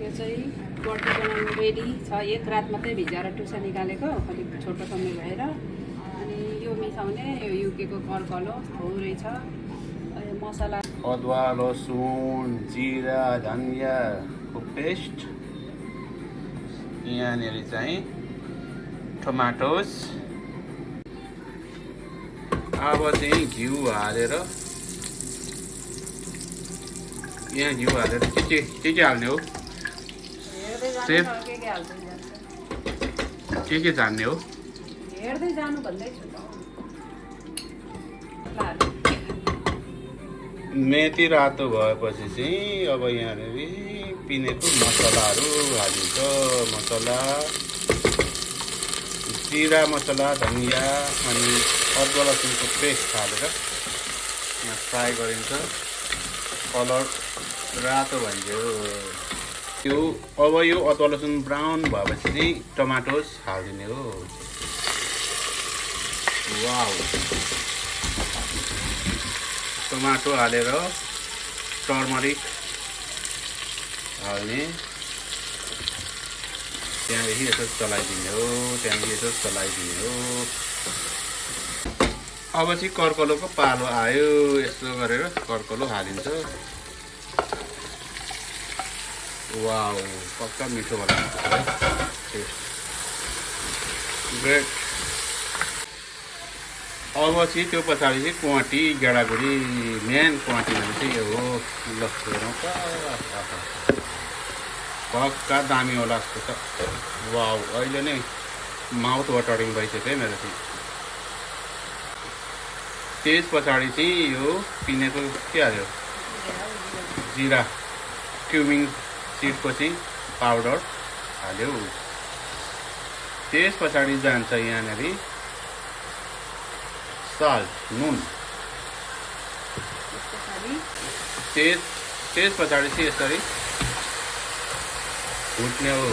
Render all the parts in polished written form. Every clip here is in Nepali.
यो चाहिँ बर्डी बनाउनु रेडी छ। एक रात मात्रै भिजाएर टुसा निकालेको, अलिक छोटो समय भएर। अनि यो मिसाउने यो युकेको कर्कलो थोरै छ। मसला अदुवा, लसुन, जिरा, धनियाँको पेस्ट, यहाँनिर चाहिँ टमाटोस। अब चाहिँ घिउ हालेर, यहाँ घिउ हालेर के हाल्ने हो? सेफ के जान्ने हो? हेर्दै जानु भन्दैछु त। मेथी रातो भएपछि चाहिँ अब यहाँनिर पिनेको मसलाहरू हालिन्छ। मसला, जिरा मसला, धनियाँ अनि अदुवा लसुनको पेस्ट हालेर यहाँ फ्राई गरिन्छ। कलर रातो भइदियो। अब यो अदुवा लसुन ब्राउन भएपछि चाहिँ टमाटोस हालिदिने हो। वाउ, टमाटो हालेर टर्मरिक हाल्ने, त्यहाँदेखि यसो चलाइदिने हो। अब चाहिँ कर्कलोको पालो आयो। यस्तो गरेर कर्कलो हालिन्छ। वाउ, पक्का मिठो बनाउँछ है। ग्रेट। अब चाहिँ त्यो पछाडि चाहिँ क्वाटी, गेडागुडी, मेन क्वाटी चाहिँ यो हो। ल हेरौँ त, पक्का दामी होला जस्तो छ। वाउ, अहिले नै माउथ वाटरिङ भइसक्यो है मेरो चाहिँ। त्यस पछाडि चाहिँ यो पिनेको के हाल्यो? जिरा, क्युमिङ सिडको चाहिँ पाउडर हाल्यो। त्यस पछाडि जान्छ यहाँनिर साल्ट, नुन। त्यस पछाडि चाहिँ यसरी भुट्ने हो।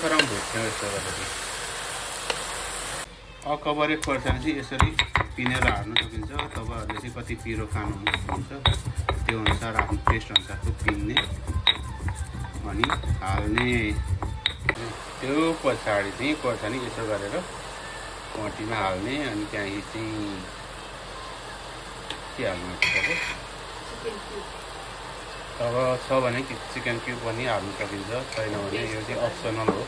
खरङ भुट्ने हो यस्तो गरेर। अकबरे खोर्सानी चाहिँ यसरी पिनेर हाल्न सकिन्छ। तपाईँहरूले चाहिँ कति पिरो खानुहुन्छ त्यो अनुसार आफ्नो टेस्ट अनुसारको पिन्ने अनि हाल्ने। त्यो पछाडि चाहिँ खोर्सानी यसो गरेर क्वाटीमा हाल्ने। अनि त्यहाँदेखि चाहिँ के हाल्नु पर्छ? अब छ भने चिकन क्युब पनि हाल्नु सकिन्छ, छैन भने यो चाहिँ अप्सनल हो।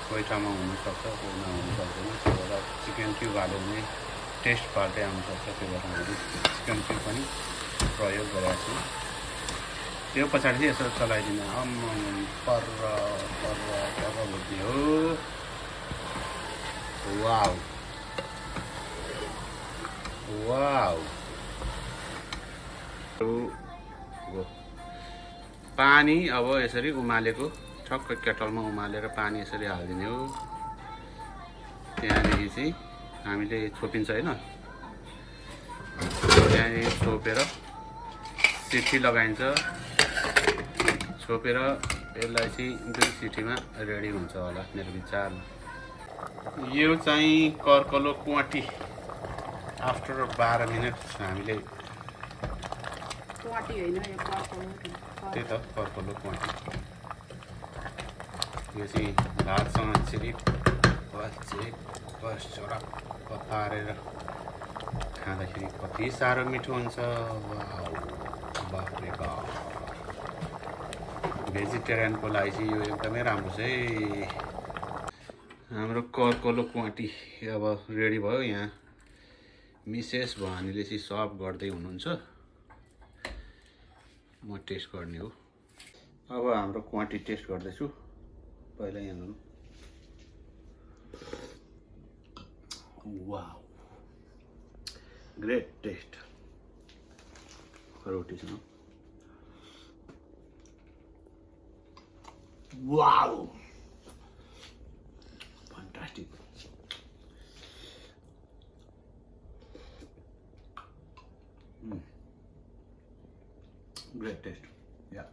कोही ठाउँमा हुनसक्छ, कोही नहुनु सक्दैन। त्यो भएर चिकन क्युब हाल्यो भने टेस्ट फाल्टै आउनसक्छ। त्यो भएर हामीले चिकन क्युब पनि प्रयोग गरेका छौँ। त्यो पछाडि चाहिँ यसो चलाइदिने। पर भुट्ने हो। Wow wow. पानी अब यसरी उमालेको, ठक्क केटलमा उमालेर पानी यसरी हालिदिने हो। त्यहाँदेखि चाहिँ हामीले छोपिन्छ होइन, त्यहाँदेखि छोपेर सिटी लगाइन्छ। छोपेर यसलाई चाहिँ 2 सिटीमा रेडी हुन्छ होला मेरो विचारमा। यो चाहिँ कर्कलो क्वाटी। आफ्टर 12 मिनट हामीले त्यही त कर्कलो क्वाटी। यो चाहिँ भातसँग यसरी चरक्क पारेर खाँदाखेरि कति साह्रो मिठो हुन्छ। बाफ रे बाफ। भेजिटेरियनको लागि चाहिँ यो एकदमै राम्रो छ है। हाम्रो कर्कलो क्वाटी अब रेडी भयो। यहाँ मिसेस भवानीले चाहिँ सर्भ गर्दै हुनुहुन्छ। म टेस्ट गर्ने हो। अब हाम्रो क्वाटी टेस्ट गर्दैछु। पहिला यहाँ हेर्नु। Wow, great taste. रोटीसँग wow, fantastic. Great taste. Yeah.